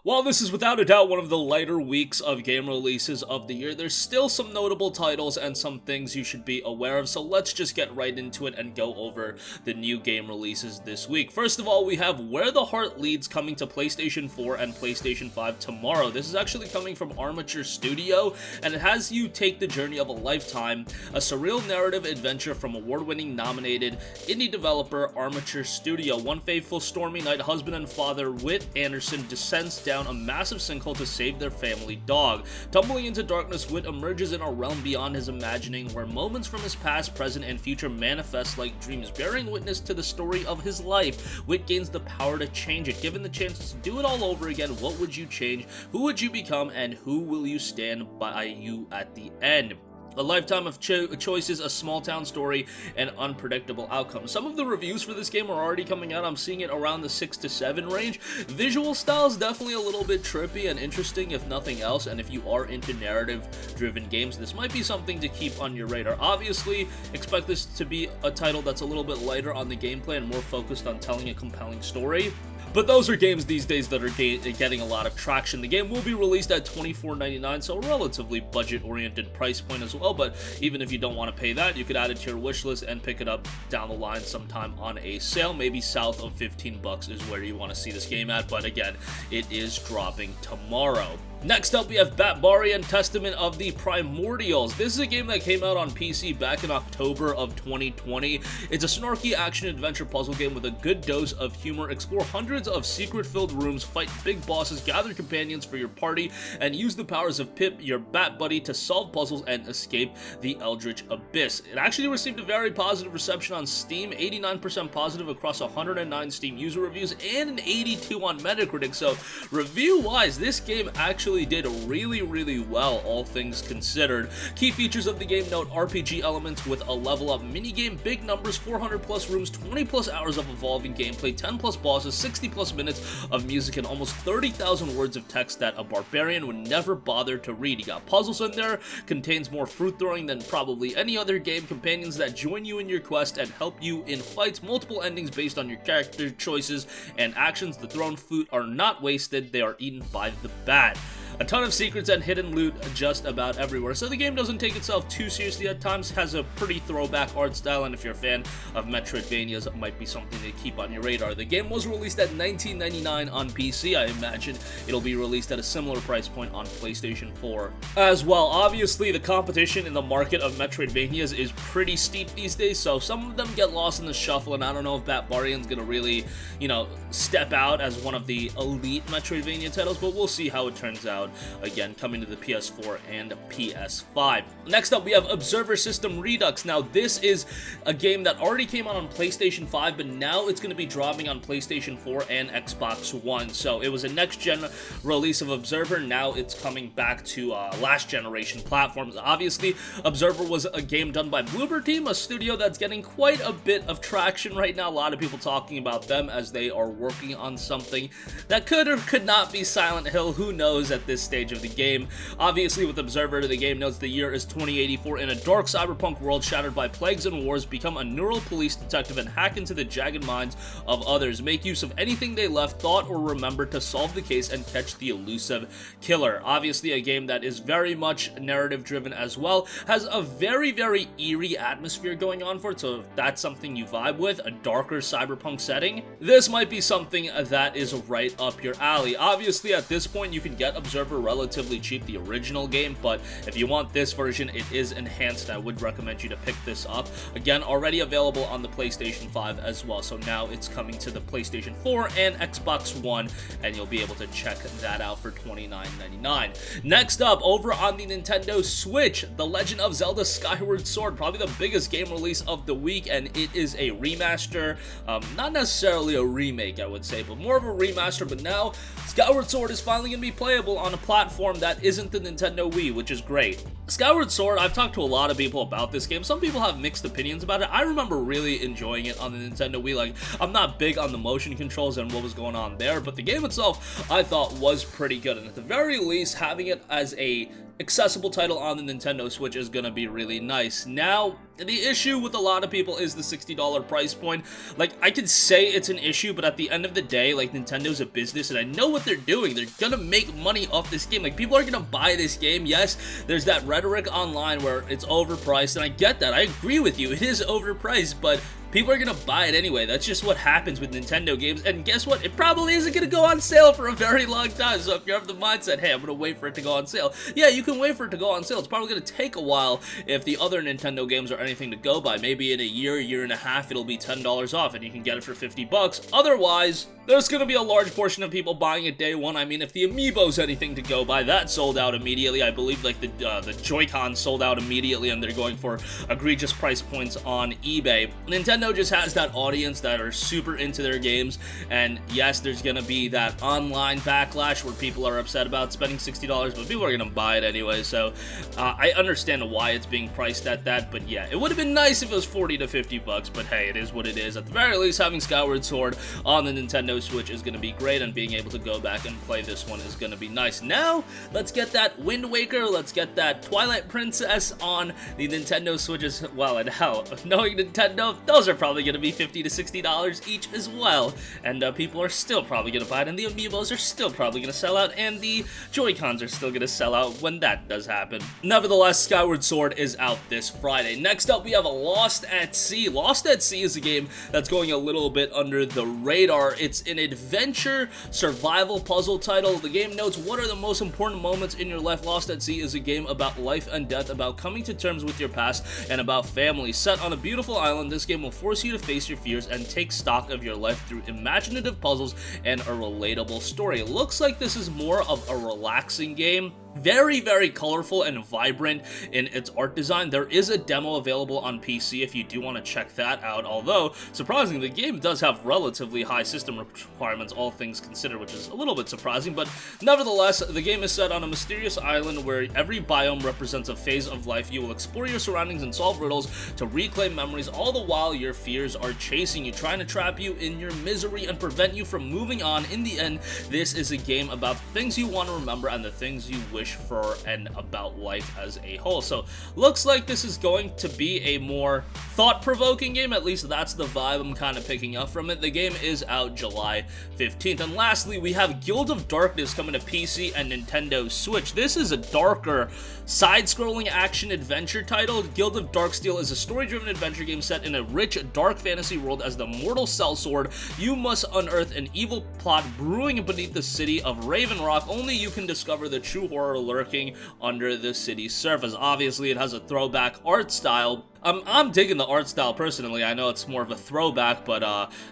While this is without a doubt one of the lighter weeks of game releases of the year, there's still some notable titles and some things you should be aware of, so let's just get right into it and go over the new game releases this week. First of all, we have Where the Heart Leads coming to PlayStation 4 and PlayStation 5 tomorrow. This is actually coming from Armature Studio, and it has you take the journey of a lifetime, a surreal narrative adventure from award-winning nominated indie developer Armature Studio. One faithful stormy night, husband and father Whit Anderson descends down a massive sinkhole to save their family dog. Tumbling into darkness, Whit emerges in a realm beyond his imagining, where moments from his past, present, and future manifest like dreams. Bearing witness to the story of his life, Whit gains the power to change it. Given the chance to do it all over again, what would you change? Who would you become? And who will you stand by you at the end? A lifetime of choices, a small-town story, and unpredictable outcomes. Some of the reviews for this game are already coming out. I'm seeing it around the 6 to 7 range. Visual style is definitely a little bit trippy and interesting, if nothing else, and if you are into narrative-driven games, this might be something to keep on your radar. Obviously, expect this to be a title that's a little bit lighter on the gameplay and more focused on telling a compelling story. But those are games these days that are getting a lot of traction. The game will be released at $24.99, so a relatively budget-oriented price point as well, but even if you don't want to pay that, you could add it to your wish list and pick it up down the line sometime on a sale. Maybe south of 15 bucks is where you want to see this game at, but again, it is dropping tomorrow. Next up, we have Batbarian, Testament of the Primordials. This is a game that came out on PC back in October of 2020. It's a snarky action-adventure puzzle game with a good dose of humor. Explore hundreds of secret-filled rooms, fight big bosses, gather companions for your party, and use the powers of Pip, your bat buddy, to solve puzzles and escape the Eldritch Abyss. It actually received a very positive reception on Steam, 89% positive across 109 Steam user reviews, and an 82 on Metacritic, so review-wise, this game actually did really well, all things considered. Key features of the game: note RPG elements with a level up minigame, big numbers, 400 plus rooms, 20 plus hours of evolving gameplay, 10 plus bosses, 60 plus minutes of music, and almost 30,000 words of text that a barbarian would never bother to read. You got puzzles in there, contains more fruit throwing than probably any other game, companions that join you in your quest and help you in fights, multiple endings based on your character choices and actions. The thrown fruit are not wasted, they are eaten by the bat. A ton of secrets and hidden loot just about everywhere, so the game doesn't take itself too seriously at times, has a pretty throwback art style, and if you're a fan of Metroidvanias, it might be something to keep on your radar. The game was released at $19.99 on PC. I imagine it'll be released at a similar price point on PlayStation 4 as well. Obviously, the competition in the market of Metroidvanias is pretty steep these days, so some of them get lost in the shuffle, and I don't know if Batbarian's gonna really, step out as one of the elite Metroidvania titles, but we'll see how it turns out. Again, coming to the PS4 and PS5. Next up, we have Observer System Redux. Now, this is a game that already came out on PlayStation 5, but now it's going to be dropping on PlayStation 4 and Xbox One. So it was a next-gen release of Observer. Now it's coming back to last-generation platforms. Obviously, Observer was a game done by Bloober Team, a studio that's getting quite a bit of traction right now. A lot of people talking about them as they are working on something that could or could not be Silent Hill. Who knows at this stage of the game. Obviously, with Observer, the game notes the year is 2084. In a dark cyberpunk world shattered by plagues and wars, become a neural police detective and hack into the jagged minds of others. Make use of anything they left, thought, or remember to solve the case and catch the elusive killer. Obviously, a game that is very much narrative-driven as well. Has a very eerie atmosphere going on for it, so if that's something you vibe with, a darker cyberpunk setting, this might be something that is right up your alley. Obviously, at this point, you can get Observer relatively cheap, the original game, but if you want this version, it is enhanced. I would recommend you to pick this up. Again, already available on the PlayStation 5 as well, so now it's coming to the PlayStation 4 and Xbox One, and you'll be able to check that out for $29.99. Next up, over on the Nintendo Switch, The Legend of Zelda Skyward Sword, probably the biggest game release of the week, and it is a remaster, not necessarily a remake, I would say, but more of a remaster, but now Skyward Sword is finally going to be playable on a platform that isn't the Nintendo Wii, which is great. Skyward Sword, I've talked to a lot of people about this game. Some people have mixed opinions about it. I remember really enjoying it on the Nintendo Wii. Like, I'm not big on the motion controls and what was going on there, but the game itself, I thought, was pretty good. And at the very least, having it as a accessible title on the Nintendo Switch is gonna be really nice. Now, the issue with a lot of people is the $60 price point. Like, I could say it's an issue, but at the end of the day, like, Nintendo's a business, and I know what they're doing. They're gonna make money off this game. Like, people are gonna buy this game. Yes, there's that rhetoric online where it's overpriced, and I get that. I agree with you. It is overpriced, but people are gonna buy it anyway. That's just what happens with Nintendo games, and guess what? It probably isn't gonna go on sale for a very long time, so if you're of the mindset, hey, I'm gonna wait for it to go on sale, yeah, you can wait for it to go on sale. It's probably gonna take a while if the other Nintendo games are anything to go by. Maybe in a year and a half, it'll be $10 off, and you can get it for 50 bucks. Otherwise, there's gonna be a large portion of people buying it day one. I mean, if the Amiibo's anything to go by, that sold out immediately. I believe, like, the Joy-Con sold out immediately, and they're going for egregious price points on eBay. Nintendo just has that audience that are super into their games, and yes, there's gonna be that online backlash where people are upset about spending $60, but people are gonna buy it anyway, so I understand why it's being priced at that, but yeah, it would have been nice if it was 40 to 50 bucks, but hey, it is what it is. At the very least, having Skyward Sword on the Nintendo Switch is gonna be great, and being able to go back and play this one is gonna be nice. Now, let's get that Wind Waker, let's get that Twilight Princess on the Nintendo Switch as well, and hell, knowing Nintendo, those are probably gonna be $50 to $60 each as well, and people are still probably gonna buy it, and the Amiibos are still probably gonna sell out, and the Joy-Cons are still gonna sell out when that does happen. Nevertheless, Skyward Sword is out this Friday. Next up, we have Lost at Sea. Lost at Sea is a game that's going a little bit under the radar. It's an adventure survival puzzle title. The game notes, what are the most important moments in your life? Lost at Sea is a game about life and death, about coming to terms with your past, and about family. Set on a beautiful island, this game will force you to face your fears and take stock of your life through imaginative puzzles and a relatable story. It looks like this is more of a relaxing game. Very, very colorful and vibrant in its art design. There is a demo available on PC if you do want to check that out, although, surprisingly, the game does have relatively high system requirements, all things considered, which is a little bit surprising, but nevertheless, the game is set on a mysterious island where every biome represents a phase of life. You will explore your surroundings and solve riddles to reclaim memories, all the while your fears are chasing you, trying to trap you in your misery and prevent you from moving on. In the end, this is a game about things you want to remember and the things you wish for and about life as a whole. So looks like this is going to be a more thought-provoking game. At least that's the vibe I'm kind of picking up from it. The game is out July 15th. And lastly, we have Guild of Darkness coming to PC and Nintendo Switch. This is a darker side-scrolling action-adventure title. Guild of Darksteel is a story-driven adventure game set in a rich, dark fantasy world. As the mortal sellsword, you must unearth an evil plot brewing beneath the city of Raven Rock. Only you can discover the true horror lurking under the city's surface. Obviously, it has a throwback art style. I'm digging the art style personally. I know it's more of a throwback, but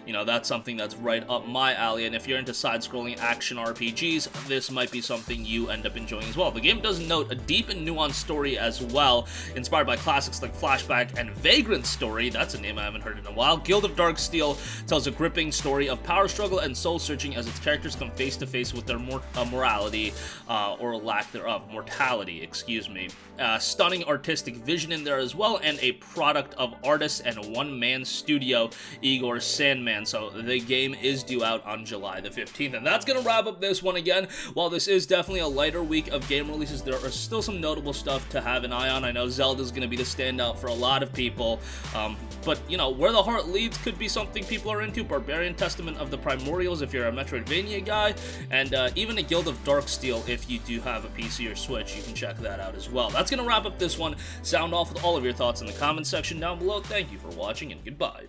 you know, that's something that's right up my alley, and if you're into side-scrolling action RPGs, this might be something you end up enjoying as well. The game does note a deep and nuanced story as well, inspired by classics like Flashback and Vagrant Story. That's a name I haven't heard in a while. Guild of Darksteel tells a gripping story of power struggle and soul-searching as its characters come face-to-face with their mortality, or lack thereof. Mortality, excuse me. Stunning artistic vision in there as well, and a product of artists and one-man studio, Igor Sandman. So the game is due out on July the 15th, and that's gonna wrap up this one. Again, while this is definitely a lighter week of game releases, there are still some notable stuff to have an eye on. I know Zelda's gonna be the standout for a lot of people, but you know, Where the Heart Leads could be something people are into. Barbarian Testament of the Primordials if you're a Metroidvania guy, and even a Guild of Darksteel if you do have a PC or Switch. You can check that out as well. That's gonna wrap up this one. Sound off with all of your thoughts in the comments section down below. Thank you for watching, and goodbye.